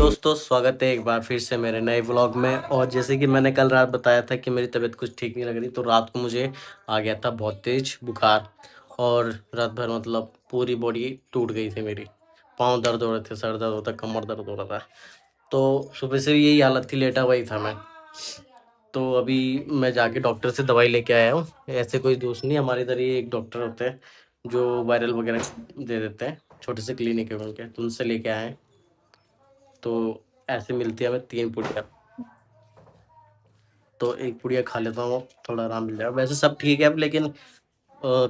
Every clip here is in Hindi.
दोस्तों, स्वागत है एक बार फिर से मेरे नए व्लॉग में। और जैसे कि मैंने कल रात बताया था कि मेरी तबीयत कुछ ठीक नहीं लग रही, तो रात को मुझे आ गया था बहुत तेज बुखार। और रात भर मतलब पूरी बॉडी टूट गई थी मेरी। पाँव दर्द हो रहे थे, सर दर्द होता, कमर दर्द हो रहा था। तो सुबह से यही हालत थी, लेटा हुआ ही था मैं। तो अभी मैं जाके डॉक्टर से दवाई लेके आया हूँ। ऐसे कोई दोस्त नहीं, हमारे इधर ही एक डॉक्टर होते हैं जो वायरल वगैरह दे देते हैं, छोटे से क्लिनिक है उनके, तो उनसे लेके आए हैं। तो ऐसे मिलती है हमें 3 पुड़िया, तो एक पुड़िया खा लेता हूँ, थोड़ा आराम मिल जाएगा। वैसे सब ठीक है अब, लेकिन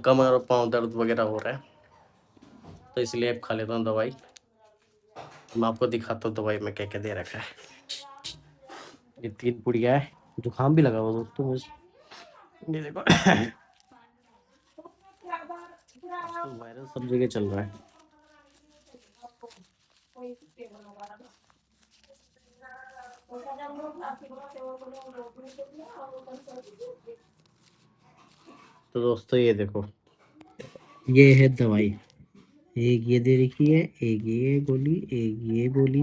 कमर और पाँव दर्द वगैरह हो रहा है, तो इसलिए अब खा लेता हूँ दवाई। मैं आपको दिखाता हूँ दवाई में क्या क्या दे रखा है। ये 3 पुड़िया है। जुकाम भी लगा हुआ दोस्तों मुझे, ये देखो। तो वायरल सब जगह चल रहा है। तो दोस्तों ये देखो, ये है दवाई। एक ये दे रखी है, एक ये गोली, एक ये गोली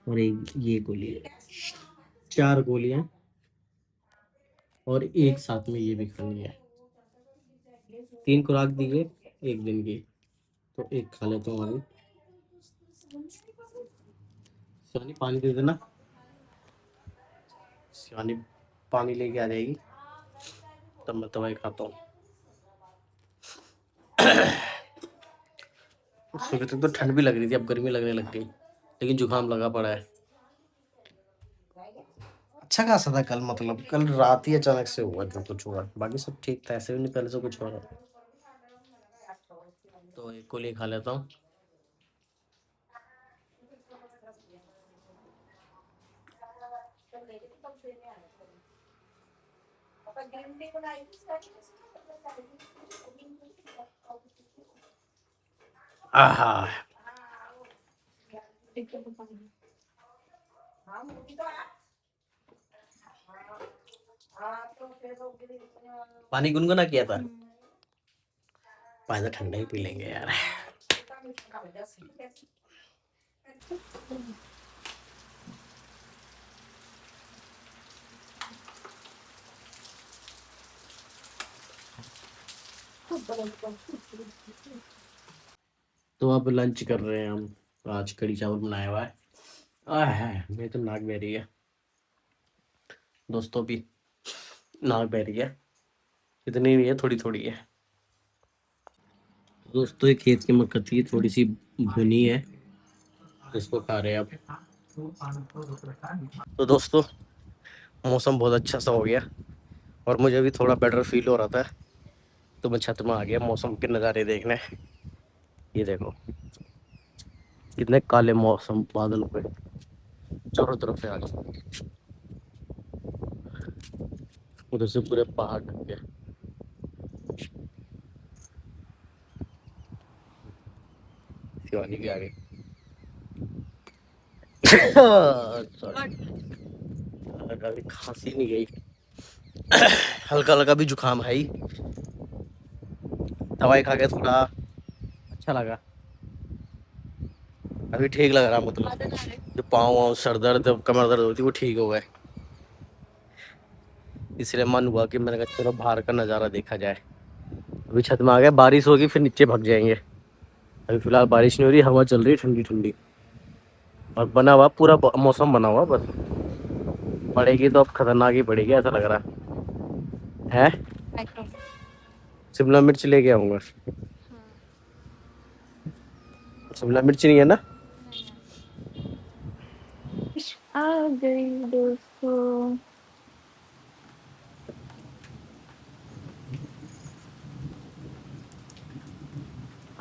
और एक ये गोली। 4 गोलियां और एक साथ में ये भी खानी है। 3 खुराक दी है 1 दिन की, तो एक खा लेता हूँ अभी। शिवानी पानी दे देना। शिवानी पानी लेके आ जाएगी, तब मैं दवाई खाता हूँ। सुबह तक तो ठंड भी लग रही थी, अब गर्मी लगने लग गई, लेकिन जुकाम लगा पड़ा है। अच्छा खासा था कल, मतलब कल रात ही अचानक से हुआ था कुछ हुआ, बाकी सब ठीक था, ऐसे भी नहीं पहले से कुछ हो रहा। तो एक गोली खा लेता हूँ। आहा, पानी गुनगुना किया था, पानी तो ठंडा ही पी लेंगे यार। तो अब लंच कर रहे हैं हम। आज कढ़ी चावल बनाया हुआ है। मेरी तो नाक बह रही है दोस्तों, भी नाक बह रही है। इतनी नहीं है, थोड़ी थोड़ी है। दोस्तों ये खेत की मक्खी थी, थोड़ी सी भुनी है, इसको खा रहे हैं अब। तो दोस्तों मौसम बहुत अच्छा सा हो गया, और मुझे भी थोड़ा बेटर फील हो रहा था, तो मैं छत में आ गया मौसम के नज़ारे देखने। ये देखो कितने काले मौसम बादल हुए चारों तरफ से आगे, उधर से पूरे पहाड़ ढक गए। शिवानी भी आ गई। अभी खांसी नहीं गई, हल्का हल्का भी जुकाम है ही। दवाई खा के थोड़ा अच्छा लगा, अभी ठीक लग रहा, मतलब जो पाँव वाँव सर दर्द कमर दर्द होती वो ठीक हो गए। इसलिए मन हुआ कि मैंने कहा चलो बाहर का नज़ारा देखा जाए। अभी छत में आ गया, बारिश होगी फिर नीचे भाग जाएंगे। अभी फिलहाल बारिश नहीं हो रही, हवा चल रही है ठंडी ठंडी, और बना हुआ पूरा मौसम बना हुआ, बस पड़ेगी तो अब खतरनाक ही पड़ेगी ऐसा लग रहा है। शिमला मिर्च लेके आऊंगा। शिमला मिर्च नहीं है ना? आ गई दोस्तों।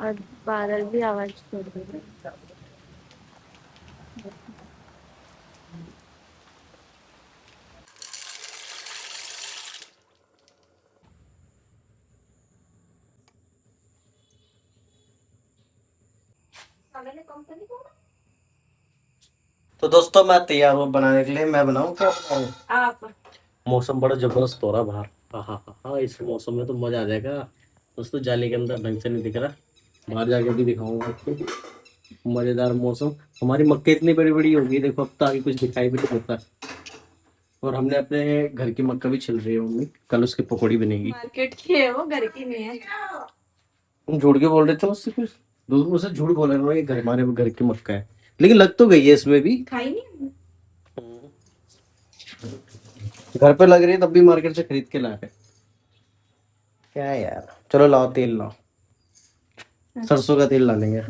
और बादल भी आवाज कर रहे हैं। तो दोस्तों मैं तैयार हूँ बनाने के लिए, मैं बनाऊँ क्या बनाऊँ? आप मौसम बड़ा जबरदस्त हो रहा बाहर। हाँ हाँ हाँ हाँ, इस मौसम में तो मजा आ जाएगा। दोस्तों जाली के अंदर ढंग से नहीं दिख रहा, बाहर जाके भी दिखाऊंगा आपको। मजेदार मौसम। हमारी मक्के इतनी बड़ी बड़ी होगी, देखो अब तो आगे कुछ दिखाई भी नहीं देता। और हमने अपने घर की मक्का भी छिल रही है मम्मी, कल उसकी पकौड़ी बनेगी। मार्केट की है वो, घर की नहीं है। तुम झूठ के बोल रहे थे उससे, फिर दूसरों से झूठ बोल रहे हो, ये घर हमारे घर की मक्का है, लेकिन लग तो गई है इसमें भी। खाई नहीं। घर पे लग रही है तब भी मार्केट से खरीद के लाए। क्या है यार, चलो लाओ तेल लाओ, सरसों का तेल ला लेंगे।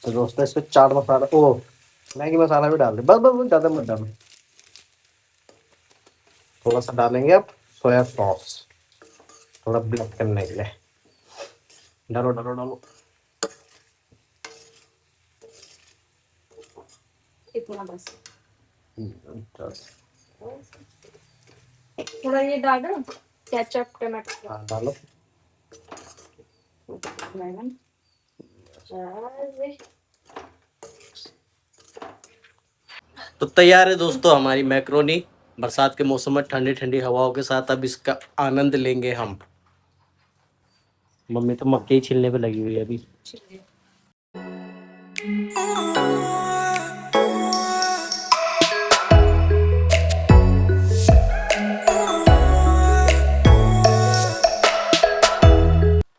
तो दोस्तों इसमें चाट मसाला, ओ मैगी मसाला भी डाल दे, बस बस बस, ज्यादा मत डालो। थोड़ा सा डालेंगे अब सोया सॉस, थोड़ा ब्लैक करने के लिए। डालो डालो डालो। इतना बस। बस। थोड़ा ये डाल दो, केचप टमाटो। हाँ डालो। तो तैयार है दोस्तों हमारी मैक्रोनी, बरसात के मौसम में ठंडी ठंडी हवाओं के साथ। अब इसका आनंद लेंगे हम। मम्मी तो मक्के ही छिलने पे लगी हुई है अभी।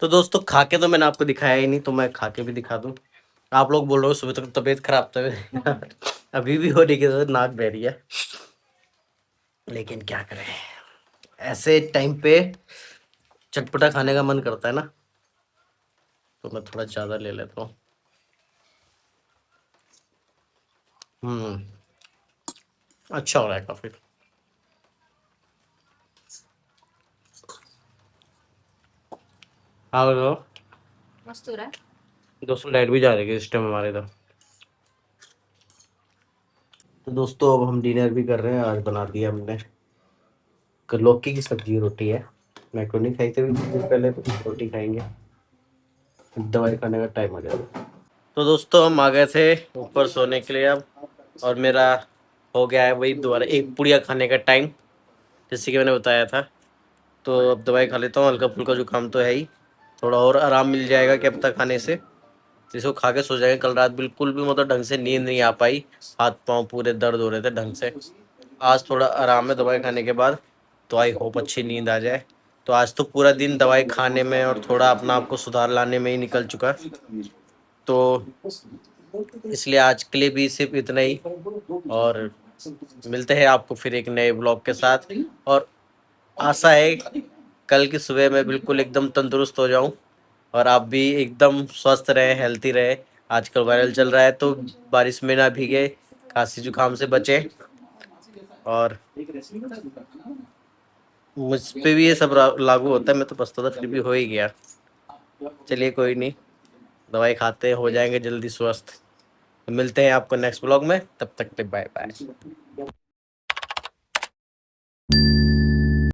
तो दोस्तों खा के तो मैंने आपको दिखाया ही नहीं, तो मैं खा के भी दिखा दूं। आप लोग बोल रहे हो सुबह तक तबीयत खराब, तबीयत अभी भी हो रही है, तो नाक बह रही है, लेकिन क्या करें, ऐसे टाइम पे चटपटा खाने का मन करता है ना, तो मैं थोड़ा ज्यादा ले लेता हूँ। हम्म, अच्छा हो रहा है काफी। हाँ बताओ। मस्त हो रहा है। दोस्तों लाइट भी जा रही है इस टाइम हमारे इधर। तो दोस्तों अब हम डिनर भी कर रहे हैं, आज बना दिया हमने लौकी की सब्जी रोटी है। मैक्रोनी खाई थी कुछ दिन पहले, तो रोटी खाएंगे, दवाई खाने का टाइम आ जाएगा। तो दोस्तों हम आ गए थे ऊपर सोने के लिए अब, और मेरा हो गया है वही दोबारा एक पुड़िया खाने का टाइम, जैसे कि मैंने बताया था। तो अब दवाई खा लेता हूँ, हल्का फुल्का जुकाम तो है ही, थोड़ा और आराम मिल जाएगा क्या पता खाने से, तो इसको खा के सो जाएंगे। कल रात बिल्कुल भी मतलब ढंग से नींद नहीं आ पाई, हाथ पाँव पूरे दर्द हो रहे थे ढंग से। आज थोड़ा आराम है दवाई खाने के बाद, तो आई होप अच्छी नींद आ जाए। तो आज तो पूरा दिन दवाई खाने में और थोड़ा अपना आप को सुधार लाने में ही निकल चुका, तो इसलिए आज के लिए भी सिर्फ इतना ही। और मिलते हैं आपको फिर एक नए ब्लॉग के साथ, और आशा है कल की सुबह मैं बिल्कुल एकदम तंदुरुस्त हो जाऊं, और आप भी एकदम स्वस्थ रहे, हेल्थी रहे। आजकल वायरल चल रहा है, तो बारिश में ना भीगे, खांसी जुकाम से बचे। और मुझ पे भी ये सब लागू होता है, मैं तो बचता था फिर भी हो ही गया। चलिए कोई नहीं, दवाई खाते हैं, हो जाएंगे जल्दी स्वस्थ। मिलते हैं आपको नेक्स्ट ब्लॉग में, तब तक के बाय बाय।